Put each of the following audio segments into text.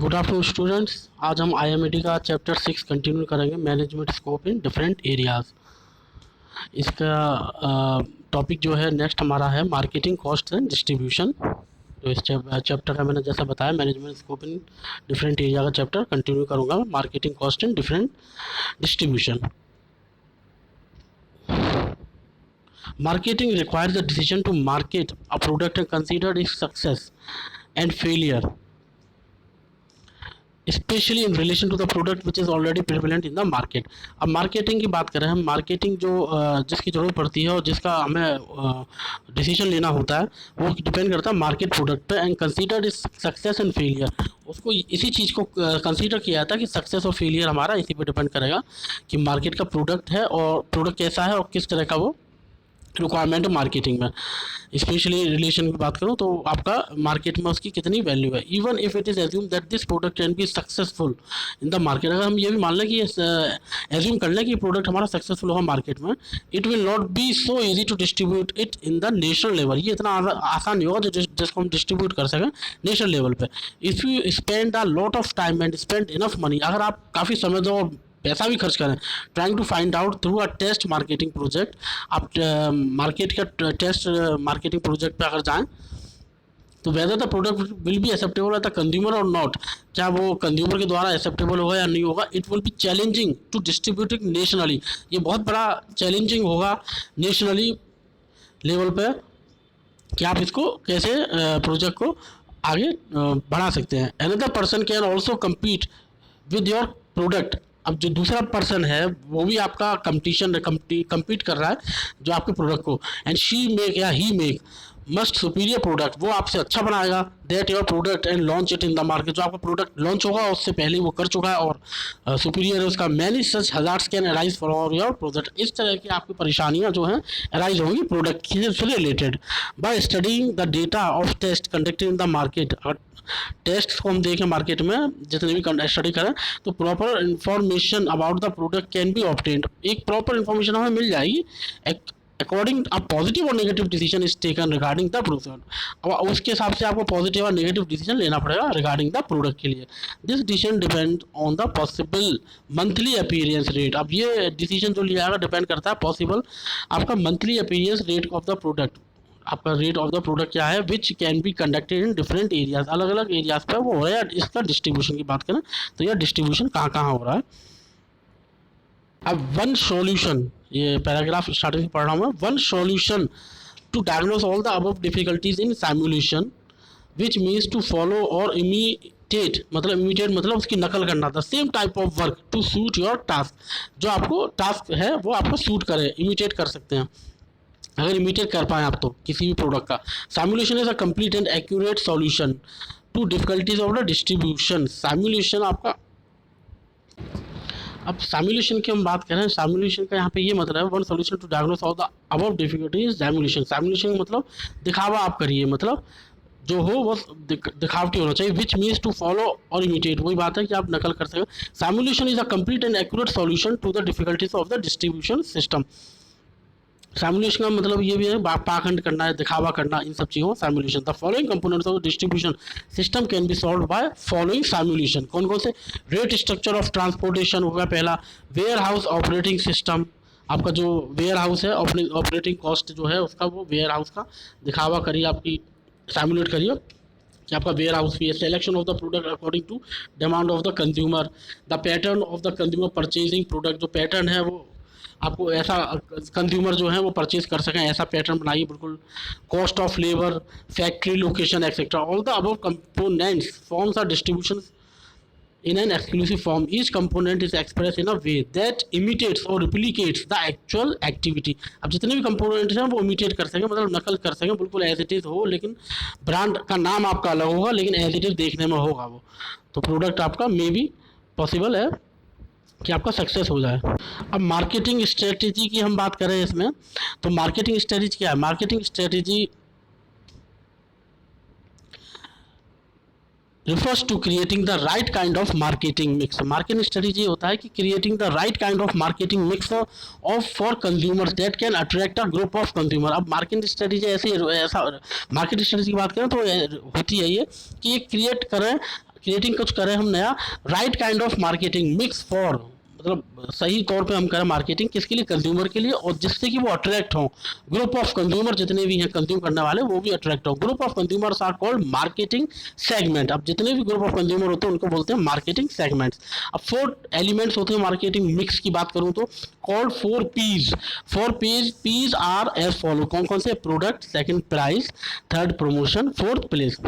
Good afternoon students. आज हम आईएमएटी का चैप्टर 6 कंटिन्यू करेंगे, management scope in different areas. इसका टॉपिक जो है नेक्स्ट हमारा है मार्केटिंग कॉस्ट एंड डिस्ट्रीब्यूशन। तो इस चैप्टर का मैंने जैसा बताया management scope in different area का चैप्टर कंटिन्यू करूँगा, marketing cost and different distribution. Marketing requires the decision to market a product and consider its success and failure, especially in relation to the product which is already prevalent in the market। अब marketing की बात करें हम, marketing जो जिसकी ज़रूरत पड़ती है और जिसका हमें डिसीजन लेना होता है वो डिपेंड करता है मार्केट प्रोडक्ट पे। एंड कंसीडर इस सक्सेस एंड फेलियर, उसको इसी चीज़ को कंसीडर किया जाता है कि सक्सेस और फेलियर हमारा इसी पे डिपेंड करेगा कि मार्केट का प्रोडक्ट है और प्रोडक्ट कैसा है और किस तरह का वो रिक्वायरमेंट मार्केटिंग में। स्पेशली रिलेशन की बात करूँ तो आपका मार्केट में उसकी कितनी वैल्यू है। Even if it is assume that this product can be successful in the market, अगर हम ये भी मान लें कि एज्यूम कर लें कि प्रोडक्ट हमारा सक्सेसफुल होगा मार्केट में, it will not be so easy to distribute it in the national level. ये इतना आसान नहीं होगा जिसको हम डिस्ट्रीब्यूट कर सकें नेशनल लेवल पर। If you spend a lot of time and spend enough money, अगर आप काफ़ी समय दो और पैसा भी खर्च करें trying to find out through a test marketing project, आप मार्केट का टेस्ट मार्केटिंग प्रोजेक्ट पे अगर जाएं तो whether the product will be acceptable at the consumer और नॉट, क्या वो कंज्यूमर के द्वारा एक्सेप्टेबल होगा या नहीं होगा। It will be challenging to distributing nationally, ये बहुत बड़ा चैलेंजिंग होगा नेशनली लेवल पे कि आप इसको कैसे प्रोजेक्ट को आगे बढ़ा सकते हैं। Another person can also compete with your product, अब जो दूसरा पर्सन है वो भी आपका कम्पीट कर रहा है जो आपके प्रोडक्ट को, एंड शी मेक या ही मेक मस्ट सुपीरियर प्रोडक्ट, वो आपसे अच्छा बनाएगा that your product and launch it in the market, जो आपका प्रोडक्ट लॉन्च होगा उससे पहले वो कर चुका है और सुपीरियर है उसका। Many such hazards can arise for your product, इस तरह की आपकी परेशानियां जो हैं अराइज होंगी प्रोडक्ट से related by studying the data of test conducted in the market. Test को हम देखें मार्केट में जितने भी स्टडी करें तो proper information about the product can be obtained, एक प्रॉपर इंफॉर्मेशन हमें मिल जाएगी अकॉर्डिंग अ पॉजिटिव और negative decision is taken regarding the product. अब उसके हिसाब से आपको पॉजिटिव और नेगेटिव डिसीजन लेना पड़ेगा रिगार्डिंग द प्रोडक्ट के लिए। This decision depend on the possible monthly appearance rate, अब ये डिसीजन जो लिया जाएगा डिपेंड करता है पॉसिबल आपका monthly appearance rate of the product, आपका रेट ऑफ द प्रोडक्ट क्या है, which can be conducted in different areas, अलग अलग एरियाज पे वो हो रहा है। इसका डिस्ट्रीब्यूशन की बात करें तो यह डिस्ट्रीब्यूशन कहाँ कहाँ हो रहा है। अब वन सॉल्यूशन, ये पैराग्राफ स्टार्टिंग से पढ़ रहा हूँ मैं, one solution to diagnose all the above difficulties in simulation which means to follow और इमिटेट मतलब उसकी नकल करना, the same type of work to suit your task, जो आपको टास्क है वो आपको सूट करे, इमिटेट कर सकते हैं अगर इमिटेट कर पाएँ आप तो किसी भी प्रोडक्ट का। Simulation is a complete and accurate solution to difficulties of the distribution. Simulation आपका, अब सिमुलेशन की हम बात करें, सिमुलेशन का यहाँ पे ये मतलब है one solution to diagnose of the above difficulties simulation. Simulation मतलब दिखावा आप करिए, मतलब जो हो वो दिखावटी होना चाहिए, विच मीन्स टू फॉलो और इमिटेट, वही बात है कि आप नकल कर सकें। Simulation is a complete and accurate solution to the difficulties of the distribution system. Simulation का मतलब ये भी है पाखंड करना है, दिखावा करना, इन सब चीज़ों simulation. The following components of distribution system can be solve by following simulation. कौन कौन से? रेट स्ट्रक्चर ऑफ ट्रांसपोर्टेशन हो गया पहला, वेयर हाउस ऑपरेटिंग सिस्टम, आपका जो वेयर हाउस है ऑपरेटिंग कॉस्ट जो है उसका वो वेयर हाउस का दिखावा करिए, आपकी सिमुलेट करिए कि आपका वेयर हाउस भी है। Selection of the product according to demand of the consumer, the pattern of the consumer purchasing product, जो पैटर्न है वो आपको ऐसा कंज्यूमर जो है वो परचेज कर सकें ऐसा पैटर्न बनाइए बिल्कुल। Cost of labour, factory location etcetera, all the above components forms are distribution in an exclusive form. Each component is expressed in a way that imitates or replicates the actual activity. अब जितने भी components हैं वो imitate कर सकें, मतलब नकल कर सकें, बिल्कुल एज इट इज़ हो, लेकिन ब्रांड का नाम आपका अलग होगा लेकिन एज इट इज़ देखने में होगा वो, तो प्रोडक्ट आपका मे बी पॉसिबल है कि आपका सक्सेस हो जाए। अब मार्केटिंग स्ट्रेटजी की हम बात करें इसमें, तो मार्केटिंग स्ट्रेटजी क्या है? Marketing strategy refers to creating the right kind of marketing mix. Marketing strategy होता है कि creating the right kind of marketing mix of for consumers that can attract a group of consumer. अब marketing strategy ऐसा marketing strategy की बात करें तो होती है ये कि ये क्रिएट करें क्रिएटिंग कुछ करें हम नया, right kind of marketing mix for, मतलब सही तौर पे हम करें मार्केटिंग किसके लिए, कंज्यूमर के लिए, और जिससे कि वो अट्रैक्ट हो, ग्रुप ऑफ कंज्यूमर जितने भी हैं कंज्यूम करने वाले वो भी अट्रैक्ट हो। Group of consumers are called marketing segment. अब जितने भी ग्रुप ऑफ कंज्यूमर होते हैं उनको बोलते हैं मार्केटिंग सेगमेंट्स। अब 4 एलिमेंट्स होते हैं मार्केटिंग मिक्स की बात करूं तो, called 4 Ps. 4 Ps are as follow, कौन कौन से, product, second price, third promotion, fourth place.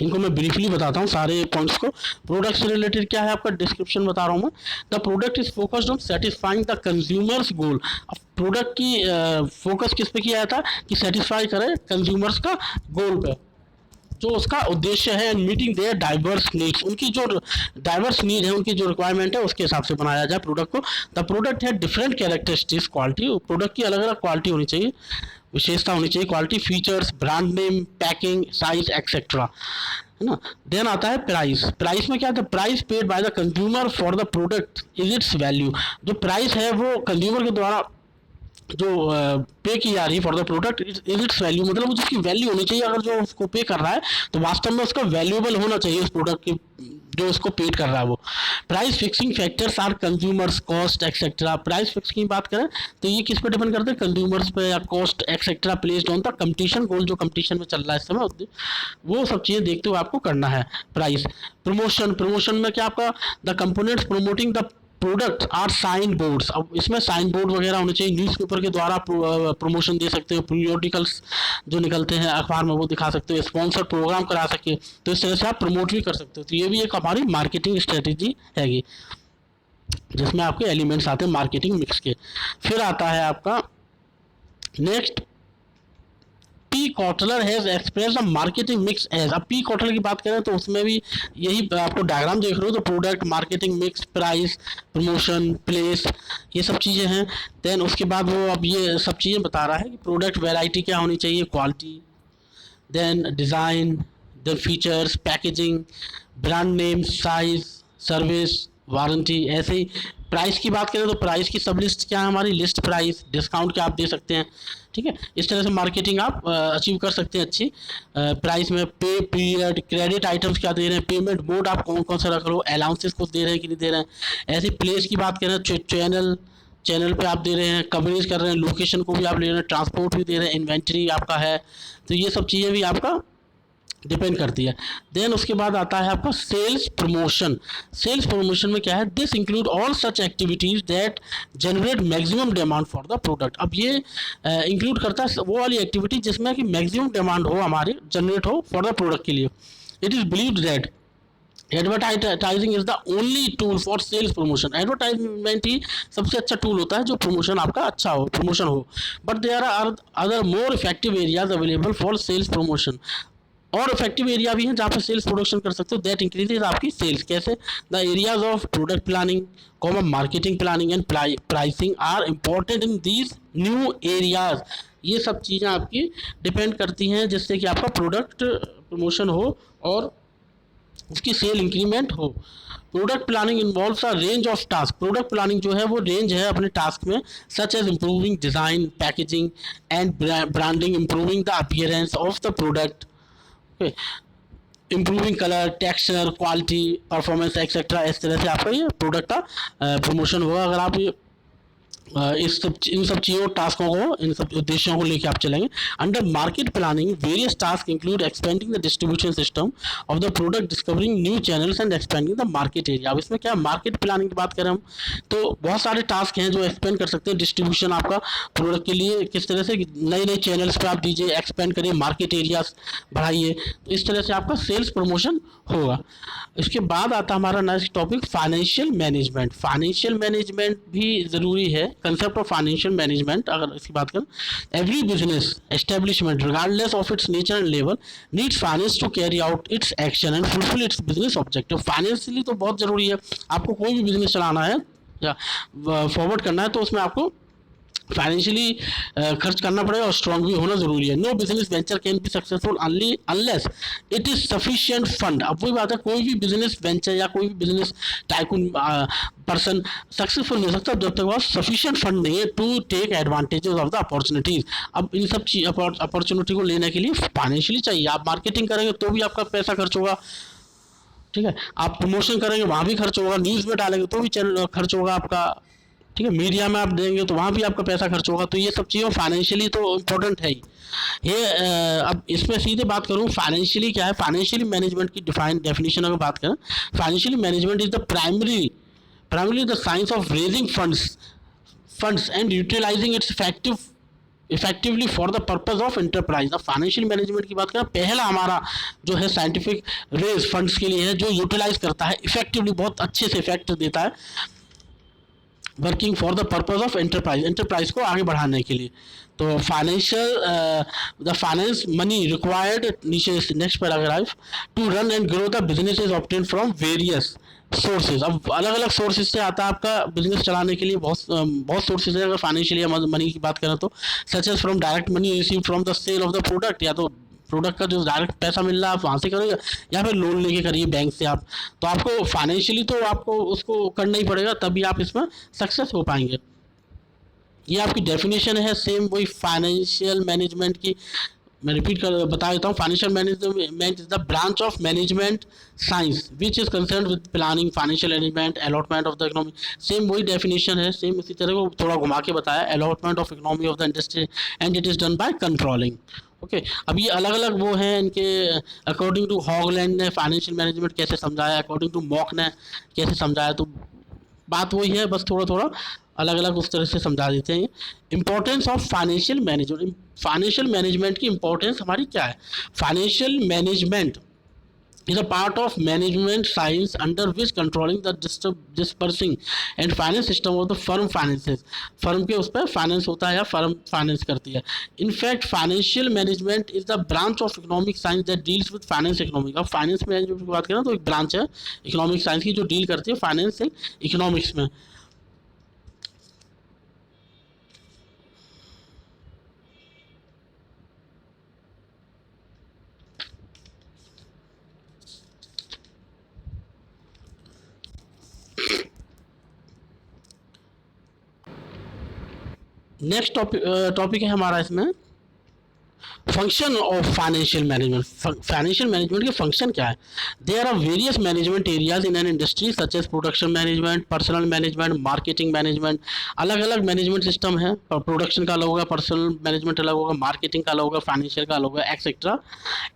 इनको मैं ब्रीफली बताता हूँ सारे पॉइंट्स को। प्रोडक्ट से रिलेटेड क्या है आपका, डिस्क्रिप्शन बता रहा हूँ मैं। The product is focused on satisfying the consumers goal. अब प्रोडक्ट की फोकस किस पे किया था कि सेटिस्फाई करे कंज्यूमर्स का गोल पे, जो उसका उद्देश्य है, मीटिंग देयर डाइवर्स नीड्स, उनकी जो डाइवर्स नीड है, उनकी जो रिक्वायरमेंट है उसके हिसाब से बनाया जाए प्रोडक्ट को। द प्रोडक्ट है डिफरेंट कैरेक्टरिस्टिक्स, क्वालिटी, प्रोडक्ट की अलग अलग क्वालिटी होनी चाहिए, विशेषता होनी चाहिए, quality, features, brand name, packing, size etcetera, है ना। देन आता है प्राइस। प्राइस में क्या था, price paid by the consumer for the product is it's value. जो प्राइस है वो कंज्यूमर के द्वारा जो पे की जा रही है for the product is it's value, मतलब उसकी वैल्यू होनी चाहिए। अगर जो उसको पे कर रहा है तो वास्तव में उसका वैल्यूएबल होना चाहिए उस प्रोडक्ट की, जो उसको पेड कर रहा है वो। Price fixing factors are consumers cost etcetera. Price fix की बात करें तो ये किस पे डिपेंड करते हैं, कंज्यूमर्स पे या cost etcetera, placed on the competition goal, जो कंपटीशन में चल रहा है इस समय वो सब चीज़ें देखते हुए आपको करना है। प्राइस। प्रमोशन, प्रमोशन में क्या आपका, the components promoting the product are sign boards. अब इसमें साइन बोर्ड वगैरह होने चाहिए, न्यूज़पेपर के द्वारा प्रमोशन दे सकते हो, पीरियोडिकल्स जो निकलते हैं अखबार में वो दिखा सकते हो, स्पॉन्सर प्रोग्राम करा सके, तो इस तरह से आप प्रमोट भी कर सकते हो। तो ये भी एक हमारी मार्केटिंग स्ट्रेटेजी हैगी जिसमें आपके एलिमेंट्स आते हैं मार्केटिंग मिक्स के। फिर आता है आपका next, P Kotler has express the marketing mix as. अब पी कॉटलर की बात करें तो उसमें भी यही आपको डायग्राम देख रहे हो, तो product, marketing mix, price, promotion, place, ये सब चीज़ें हैं। देन उसके बाद वो अब ये सब चीज़ें बता रहा है कि प्रोडक्ट वैरायटी क्या होनी चाहिए, quality, then design, then features, packaging, brand name, size, service, warranty. ऐसे ही प्राइस की बात करें तो प्राइस की सब लिस्ट क्या है हमारी, लिस्ट प्राइस, डिस्काउंट क्या आप दे सकते हैं, ठीक है। इस तरह से मार्केटिंग आप अचीव कर सकते हैं अच्छी। प्राइस में पे पीरियड, क्रेडिट आइटम्स क्या दे रहे हैं, पेमेंट मोड आप कौन कौन सा रख रहे हो, अलाउंसेस कुछ दे रहे हैं कि नहीं दे रहे हैं। ऐसे प्लेस की बात करें, चैनल पे आप दे रहे हैं, कवरेज कर रहे हैं, लोकेशन को भी आप ले रहे हैं, ट्रांसपोर्ट भी दे रहे हैं, इन्वेंट्री आपका है, तो ये सब चीज़ें भी आपका डिपेंड करती है। देन उसके बाद आता है आपका सेल्स प्रमोशन। सेल्स प्रमोशन में क्या है, this include all such activities that generate maximum demand for the product. अब ये इंक्लूड करता है वो वाली एक्टिविटी जिसमें कि मैक्सिमम डिमांड हो हमारी, जनरेट हो फॉर द प्रोडक्ट के लिए। It is believed that advertising is the only tool for sales promotion. Advertisement ही सबसे अच्छा टूल होता है जो प्रमोशन आपका अच्छा हो, प्रमोशन हो। But there are other more effective areas available for sales promotion. और इफेक्टिव एरिया भी हैं जहाँ पर सेल्स प्रोडक्शन कर सकते हो, दैट इंक्रीजेज आपकी सेल्स। कैसे, the areas of product planning, common marketing planning and pricing are important in these new areas. ये सब चीज़ें आपकी डिपेंड करती हैं जिससे कि आपका प्रोडक्ट प्रमोशन हो और उसकी सेल इंक्रीमेंट हो। Product planning involves a range of task. Product planning जो है वो रेंज है अपने टास्क में, such as improving design, packaging and branding, improving the appearance of the product, improving colour, texture, quality, performance etcetera. इस तरह से आपका ये प्रोडक्ट का प्रमोशन होगा अगर आप ये इन सब चीज़ों, टास्कों को, इन सब उद्देश्यों को लेकर आप चलेंगे। Under market planning various task include expanding the distribution system of the product, discovering new channels and expanding the market area. अब इसमें क्या मार्केट प्लानिंग की बात करें हम तो बहुत सारे टास्क हैं जो एक्सपेंड कर सकते हैं डिस्ट्रीब्यूशन आपका प्रोडक्ट के लिए, किस तरह से नए नए चैनल्स पर आप दीजिए, एक्सपेंड करिए, मार्केट एरियाज बढ़ाइए, तो इस तरह से आपका सेल्स प्रमोशन होगा। इसके बाद आता हमारा next topic financial management. Financial management भी ज़रूरी है, कंसेप्ट ऑफ फाइनेंशियल मैनेजमेंट अगर इसकी बात करें, every business establishment regardless of its nature and level needs finance to carry out its action and fulfil its business objective. Financially तो बहुत ज़रूरी है, आपको कोई भी बिजनेस चलाना है या फॉरवर्ड करना है तो उसमें आपको फाइनेंशियली खर्च करना पड़ेगा और स्ट्रॉन्ग भी होना ज़रूरी है। No business venture can be successful only unless it is sufficient fund. अब वही बात है, कोई भी बिजनेस वेंचर या कोई भी बिजनेस टाइकून पर्सन सक्सेसफुल नहीं हो सकता जब तक वह सफिशिएंट फंड नहीं है to take advantages of the opportunities. अब इन सब अपॉर्चुनिटी को लेने के लिए फाइनेंशियली चाहिए। आप मार्केटिंग करेंगे तो भी आपका पैसा खर्च होगा, ठीक है। आप प्रमोशन करेंगे वहाँ भी खर्च होगा, न्यूज़ में डालेंगे तो भी चैनल खर्च होगा आपका, ठीक है। मीडिया में आप देंगे तो वहाँ भी आपका पैसा खर्च होगा। तो ये सब चीज़ें फाइनेंशियली तो इम्पोर्टेंट है ही। ये अब इसमें सीधे बात करूँ फाइनेंशियली क्या है। फाइनेंशियली मैनेजमेंट की डेफिनेशन अगर बात करें, financially management is the primary the science of raising funds and utilising its effectively for the purpose of enterprise. अब फाइनेंशियल मैनेजमेंट की बात करें, पहला हमारा जो है साइंटिफिक रेज फंड्स के लिए है, जो यूटिलाइज करता है इफेक्टिवली, बहुत अच्छे से इफेक्ट देता है, working for the purpose of enterprise को आगे बढ़ाने के लिए। तो द फाइनेंस मनी रिक्वायर्ड, नीचे next paragraph, to run and grow the business is obtain from various sources. अब अलग अलग सोर्सेज से आता है आपका बिजनेस चलाने के लिए, बहुत सोर्सेज है। अगर फाइनेंशियली मनी की बात करें तो such as from direct money receive from the sale of the product, या तो प्रोडक्ट का जो डायरेक्ट पैसा मिल रहा है आप वहाँ से करिए, या फिर लोन लेके करिए बैंक से आप। तो आपको फाइनेंशियली तो आपको उसको करना ही पड़ेगा, तभी आप इसमें सक्सेस हो पाएंगे। ये आपकी डेफिनेशन है सेम वही फाइनेंशियल मैनेजमेंट की। मैं रिपीट कर बता देता हूँ। Financial management is the branch of management science which is concern with planning, financial management, allotment of the economy. Same वही डेफिनेशन है, सेम इसी तरह को थोड़ा घुमा के बताया, allotment of economy of the industry and it is done by controlling. Okay, अब ये अलग अलग वो हैं इनके। अकॉर्डिंग टू हॉगलैंड ने फाइनेंशियल मैनेजमेंट कैसे समझाया, अकॉर्डिंग टू मॉक ने कैसे समझाया, तो बात वही है, बस थोड़ा थोड़ा अलग अलग उस तरह से समझा देते हैं। Importance of financial management, financial management की इंपॉर्टेंस हमारी क्या है। Financial management is a part of management science under which controlling the dispersing and finance system of the firm finances। Firm के उस पर फाइनेंस होता है या फर्म फाइनेंस करती है। In fact financial management is the branch of economic science that deals with finance economic. अब finance management की बात करें तो एक ब्रांच है इकोनॉमिक साइंस की जो डील करती है फाइनेंस इकोनॉमिक्स में। नेक्स्ट टॉपिक है हमारा इसमें function of financial management. Financial management के फंक्शन क्या है। There are various management areas in an industry such as production management, personal management, marketing management. अलग अलग मैनेजमेंट सिस्टम है, प्रोडक्शन का अलग होगा, पर्सनल मैनेजमेंट अलग होगा, मार्केटिंग का अलग होगा, फाइनेंशियल का अलग होगा, etcetera.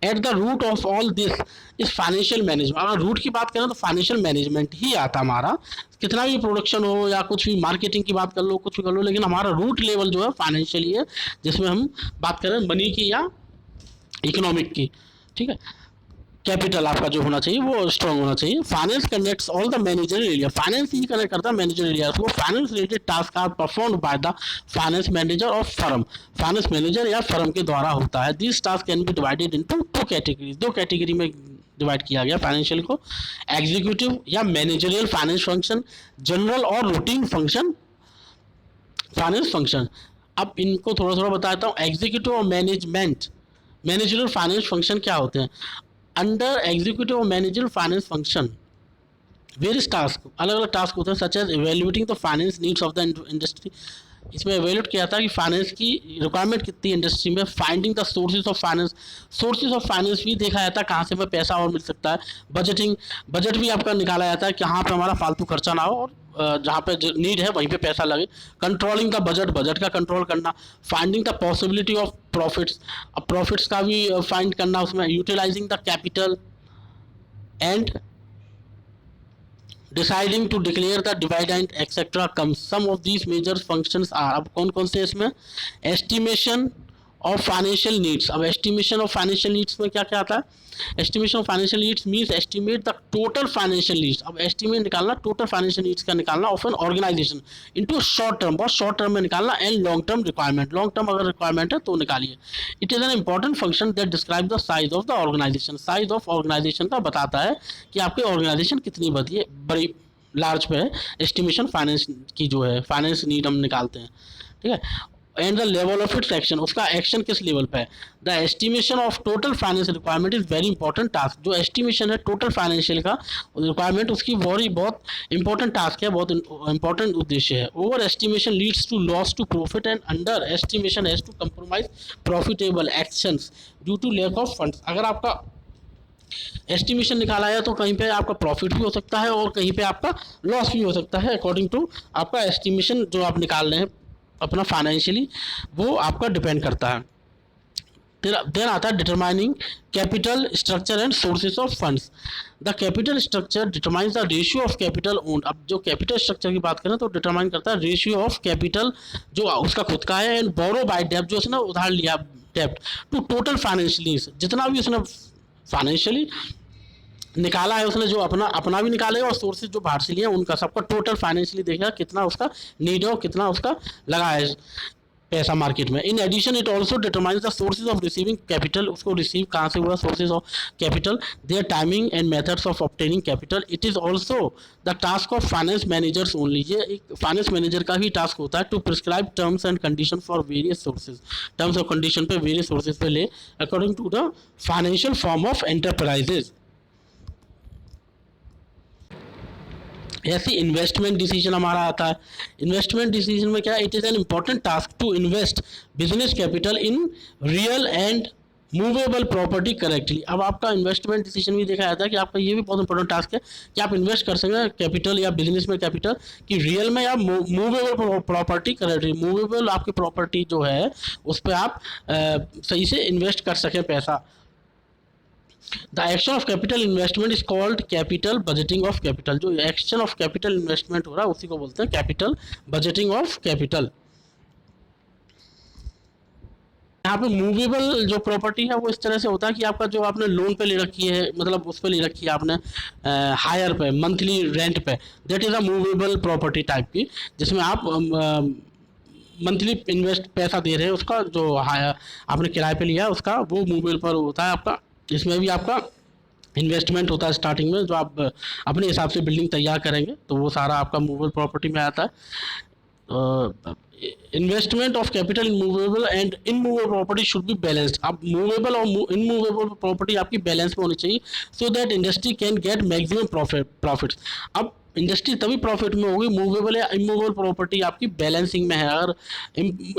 At the root of all this is financial management. अगर रूट की बात करें तो फाइनेंशियल मैनेजमेंट ही आता हमारा, कितना भी प्रोडक्शन हो या कुछ भी, मार्केटिंग की बात कर लो, कुछ भी कर लो, लेकिन हमारा रूट लेवल जो है फाइनेंशियली है, जिसमें हम बात करें मनी की या इकोनॉमिक की। ठीक है, कैपिटल आपका जो होना चाहिए वो स्ट्रॉन्ग होना चाहिए। Finance connects all the managerial area, finance ही कनेक्ट करता है मैनेजर एरिया को। Finance related task are performed by the finance manager of firm, finance manager या फर्म के द्वारा होता है। This task can be divided into two categories, दो कैटेगरी में डिवाइड किया गया फाइनेंशियल को। एग्जीक्यूटिव या मैनेजरियल फाइनेंस फंक्शन, जनरल और रूटीन फंक्शन फाइनेंस फंक्शन। अब इनको थोड़ा थोड़ा बताता हूँ। एग्जीक्यूटिव और मैनेजरियल फाइनेंस फंक्शन क्या होते हैं। अंडर एग्जीक्यूटिव और managerial finance function various task, अलग अलग टास्क होते हैं, such as evaluating the finance needs of the industry. इसमें एवेल्यूट किया था कि फाइनेंस की रिक्वायरमेंट कितनी इंडस्ट्री में। Finding the sources of finance, sources of finance भी देखा जाता है, कहाँ से हमें पैसा और मिल सकता है। बजट भी आपका निकाला जाता है कि कहाँ पे हमारा फालतू खर्चा ना हो और जहाँ पे नीड है वहीं पे पैसा लगे। कंट्रोलिंग द बजट का कंट्रोल करना। Finding the possibility of profits, अब प्रॉफिट्स का भी फाइंड करना उसमें। Utilising the capital and deciding to declare the dividend etcetera comes. Some of these major functions are, अब कौन कौन से इसमें। एस्टिमेशन ऑफ फाइनेंशियल नीड्स, अब एस्टिमेशन ऑफ फाइनेंशियल नीड्स में क्या क्या आता है। Estimation of financial needs means estimate the total financial needs. अब एस्टिमेट निकालना, टोटल फाइनेंशियल नीड्स का निकालना of an organisation into short term, बहुत शॉर्ट टर्म में निकालना, and long term requirement, long term अगर रिक्वायरमेंट है तो निकालिए। It is an important function that describe the size of the organisation, size of organisation का बताता है कि आपकी ऑर्गेनाइजेशन कितनी बड़ी लार्ज पे है। एस्टिमेशन फाइनेंस की जो है, फाइनेंस नीड हम निकालते हैं। ठीक है, and the level of its action, उसका एक्शन किस लेवल पे है। The estimation of total finance requirement is very important task, जो एस्टिमेशन है टोटल फाइनेंशियल का रिक्वायरमेंट, उसकी बहुत इंपॉर्टेंट टास्क है, बहुत इंपॉर्टेंट उद्देश्य है। Over estimation leads to loss to profit and under estimation has to compromise profitable actions due to lack of funds. अगर आपका एस्टिमेशन निकाला है तो कहीं पे आपका प्रॉफिट भी हो सकता है और कहीं पे आपका लॉस भी हो सकता है, अकॉर्डिंग टू आपका एस्टिमेशन जो आप निकाल रहे हैं अपना फाइनेंशियली, वो आपका डिपेंड करता है। देन आता है determining capital structure and sources of funds. The capital structure determines the ratio of capital owned. अब जो कैपिटल स्ट्रक्चर की बात करें तो डिटरमाइन करता है रेशियो ऑफ कैपिटल जो उसका खुद का है, एंड बोरो बाय डेब्ट जो उसने उधार लिया डेब्ट, टू टोटल फाइनेंशियली, जितना भी उसने फाइनेंशियली निकाला है उसने, जो अपना अपना भी निकालेगा और सोर्सेज जो बाहर से लिए उनका, सबका टोटल फाइनेंशियली देखेगा कितना उसका नीड है और कितना उसका लगा है पैसा मार्केट में। In addition it also determines the sources of receiving capital, उसको रिसीव कहाँ से हुआ, sources of capital, their timing and methods of obtaining capital. It is also the task of finance managers only, ये एक finance manager का ही task होता है to prescribe terms and condition for various sources, terms और condition पे various sources पे ले according to the financial form of enterprises. ऐसे इन्वेस्टमेंट डिसीजन हमारा आता है। इन्वेस्टमेंट डिसीजन में क्या, it is an important task to invest business capital in real and movable property correctly. अब आपका इन्वेस्टमेंट डिसीजन भी देखा जाता है कि आपका ये भी बहुत इंपॉर्टेंट टास्क है कि आप इन्वेस्ट कर सकें कैपिटल या बिजनेस में कैपिटल कि रियल में या मूवेबल प्रॉपर्टी करेक्टली, मूवेबल आपकी प्रॉपर्टी जो है उस पर आप सही से इन्वेस्ट कर सकें पैसा। The action of capital investment is called capital budgeting of capital. जो एक्शन ऑफ कैपिटल इन्वेस्टमेंट हो रहा है उसी को बोलते हैं कैपिटल बजटिंग ऑफ कैपिटल। यहाँ पे मूवेबल जो प्रॉपर्टी है वो इस तरह से होता है कि आपका जो आपने लोन पे ले रखी है, मतलब उस पे ले रखी है आपने हायर पे, मंथली रेंट पे, that is a movable property type की, जिसमें आप मंथली इन्वेस्ट पैसा दे रहे हैं, उसका जो हायर आपने किराए पे लिया उसका वो मूवेबल पर होता है आपका। इसमें भी आपका इन्वेस्टमेंट होता है स्टार्टिंग में, जो आप अपने हिसाब से बिल्डिंग तैयार करेंगे तो वो सारा आपका मूवेबल प्रॉपर्टी में आता है। Investment of capital in movable and immovable property should be balanced. अब मूवेबल और इनमूवेबल प्रॉपर्टी आपकी बैलेंस में होनी चाहिए so that industry can get maximum profits. अब इंडस्ट्री तभी प्रॉफिट में होगी मूवेबल या इमूवेबल प्रॉपर्टी आपकी बैलेंसिंग में है। अगर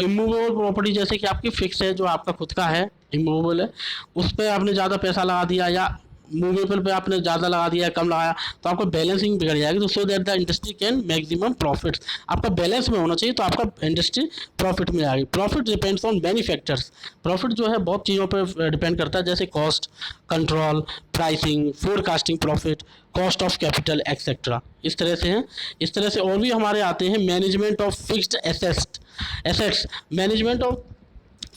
इमूवेबल प्रॉपर्टी जैसे कि आपकी फिक्स है, जो आपका खुद का है, इमूवेबल है, उस पर आपने ज़्यादा पैसा लगा दिया या मूवेबल पे आपने ज़्यादा लगा दिया कम लगाया तो आपका बैलेंसिंग बिगड़ जाएगी। तो सो that the industry can maximum profits, आपका बैलेंस में होना चाहिए तो आपका इंडस्ट्री प्रॉफिट में आएगी। Profit depends on many factors. Profit जो है बहुत चीज़ों पर डिपेंड करता है, जैसे cost control, pricing, forecasting profit, cost of capital etcetera. इस तरह से हैं। इस तरह से और भी हमारे आते हैं management of fixed assets. Management of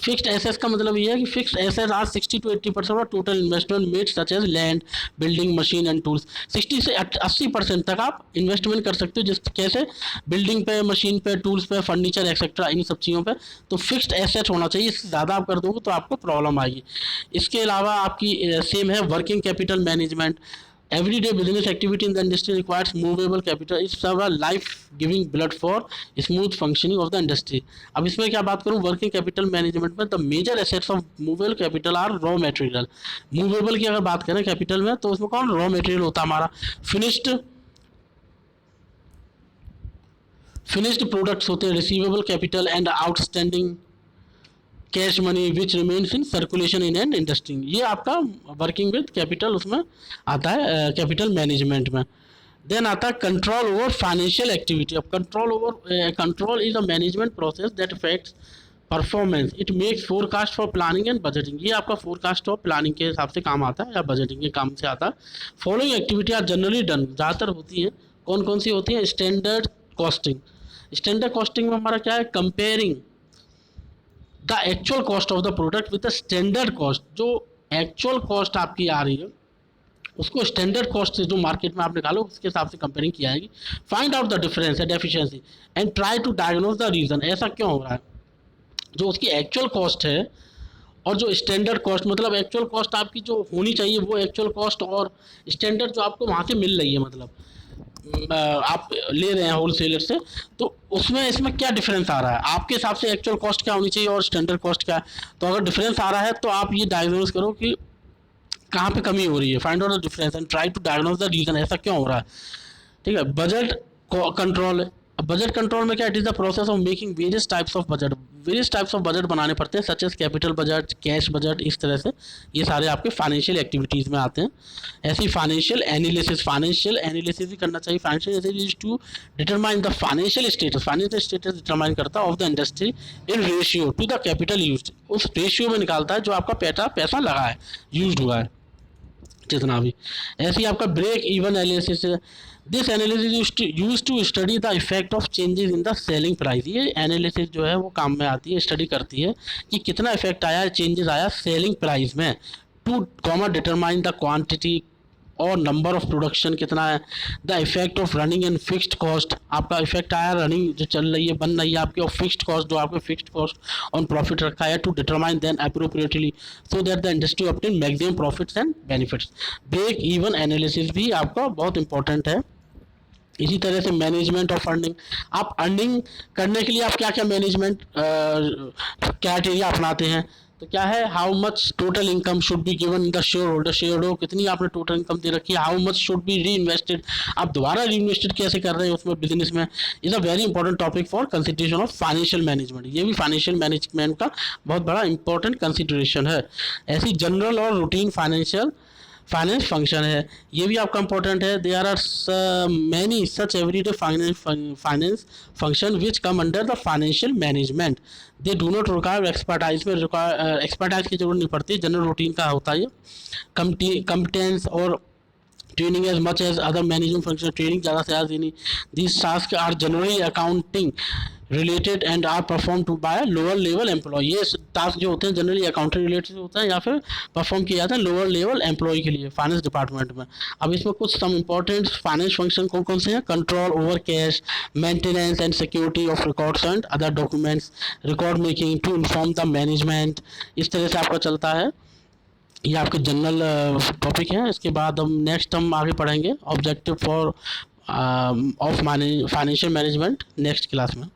fixed assets का मतलब ये है कि fixed assets are 60 to 80% of total investment made such as land, building, machine and tools. 60 से 80% तक आप इन्वेस्टमेंट कर सकते हो, जिस कैसे बिल्डिंग पे, मशीन पे, टूल्स पे, फर्नीचर एक्सेट्रा, इन सब चीज़ों पे। तो फिक्स्ड एसेट होना चाहिए, इससे ज़्यादा आप कर दोगे तो आपको प्रॉब्लम आएगी। इसके अलावा आपकी सेम है working capital management. Everyday business activity in the industry requires movable capital. It's a life-giving blood for smooth functioning of the industry. अब इसमें क्या बात करूँ वर्किंग कैपिटल मैनेजमेंट में, the major assets of movable capital are raw material. Movable की अगर बात करें कैपिटल में तो उसमें कौन रॉ मटेरियल होता है हमारा, फिनिश्ड प्रोडक्ट्स होते हैं, receivable capital and outstanding cash money which remains in circulation in and industry. ये आपका वर्किंग विद कैपिटल उसमें आता है कैपिटल मैनेजमेंट में। देन आता है कंट्रोल ओवर फाइनेंशियल एक्टिविटी। अब control is a management process that affects performance. It makes forecast for planning and budgeting. ये आपका फोरकास्ट और प्लानिंग के हिसाब से काम आता है या बजटिंग के काम से आता है। Following activity are generally done, ज़्यादातर होती हैं। कौन कौन सी होती हैं, स्टैंडर्ड कॉस्टिंग। स्टैंडर्ड कॉस्टिंग में हमारा क्या है, comparing the actual cost of the product with the standard cost. जो एक्चुअल कॉस्ट आपकी आ रही है उसको स्टैंडर्ड कॉस्ट से जो मार्केट में आप निकालो उसके हिसाब से कंपेयरिंग की जाएगी। Find out the difference and efficiency and try to diagnose the reason, ऐसा क्यों हो रहा है। जो उसकी एक्चुअल कॉस्ट है और जो स्टैंडर्ड कॉस्ट, मतलब एक्चुअल कॉस्ट आपकी जो होनी चाहिए वो एक्चुअल कॉस्ट, और स्टैंडर्ड जो आपको वहाँ से मिल रही है, मतलब आप ले रहे हैं होलसेलर से, तो उसमें इसमें क्या डिफरेंस आ रहा है। आपके हिसाब से एक्चुअल कॉस्ट क्या होनी चाहिए और स्टैंडर्ड कॉस्ट क्या है। तो अगर डिफरेंस आ रहा है तो आप ये डायग्नोज करो कि कहाँ पे कमी हो रही है। Find out the difference and try to diagnose the reason, ऐसा क्यों हो रहा है। ठीक है। बजट कंट्रोल बजट कंट्रोल में क्या, it is the process of making various types of budget, various types of budget बनाने पड़ते हैं, such as capital budget, cash budget, इस तरह से ये सारे आपके फाइनेंशियल एक्टिविटीज़ में आते हैं। ऐसी फाइनेंशियल एनालिसिस भी करना चाहिए। Financial analysis to determine the financial status determine करता है of the industry in ratio to the capital use, उस रेशियो में निकालता है जो आपका पैसा लगा है, यूज हुआ है जितना भी। ऐसे ही आपका break even analysis, this analysis use to study the effect of changes in the selling price, ये एनालिसिस जो है वो काम में आती है, स्टडी करती है कि कितना इफेक्ट आया, चेंजेस आया सेलिंग प्राइस में, टू डिटरमाइन द क्वांटिटी और नंबर ऑफ प्रोडक्शन कितना है, the effect of running and fixed cost, आपका इफेक्ट आया रनिंग जो चल रही है बन रही है आपकी, और फिक्स्ड कॉस्ट जो आपके फिक्स्ड कॉस्ट ऑन प्रॉफिट रखा है, to determine then appropriately so that the industry obtain maximum profits and benefits. Break even analysis भी आपका बहुत इंपॉर्टेंट है। इसी तरह से मैनेजमेंट ऑफ अर्निंग, आप अर्निंग करने के लिए आप क्या क्या मैनेजमेंट क्राइटेरिया अपनाते हैं, तो क्या है, how much total income should be given in the share holder, कितनी आपने टोटल इनकम दे रखी है, हाउ मच शुड बी री इन्वेस्टेड, आप दोबारा री इन्वेस्टेड कैसे कर रहे हैं उसमें बिजनेस में, is a very important topic for consideration of financial management, ये भी फाइनेंशियल मैनेजमेंट का बहुत बड़ा इंपॉर्टेंट कंसिडरेशन है। ऐसी जनरल और रूटीन फाइनेंस फंक्शन है, ये भी आपका इंपॉर्टेंट है। There are many such everyday finance function which come under the financial management, they do not require expertise में एक्सपर्टाइज की जरूरत नहीं पड़ती, जनरल रूटीन का होता है ये। कम्पिटेंस और training as much as other management function, training ज़्यादा से ज़्यादा देनी। These task are generally accounting related and are perform to by lower level employ, ये टास्क जो होते हैं जनरली अकाउंटिंग रिलेटेड होता है या फिर परफॉर्म किया जाता है लोअर लेवल एम्प्लॉय के लिए फाइनेंस डिपार्टमेंट में। अब इसमें कुछ सम इंपॉर्टेंट फाइनेंस फंक्शन कौन कौन से हैं, control over cash, maintenance and security of records and other documents, record making to inform the management, इस तरह से आपका चलता है। ये आपके जनरल टॉपिक हैं। इसके बाद हम आगे पढ़ेंगे objective for of financial management next class में।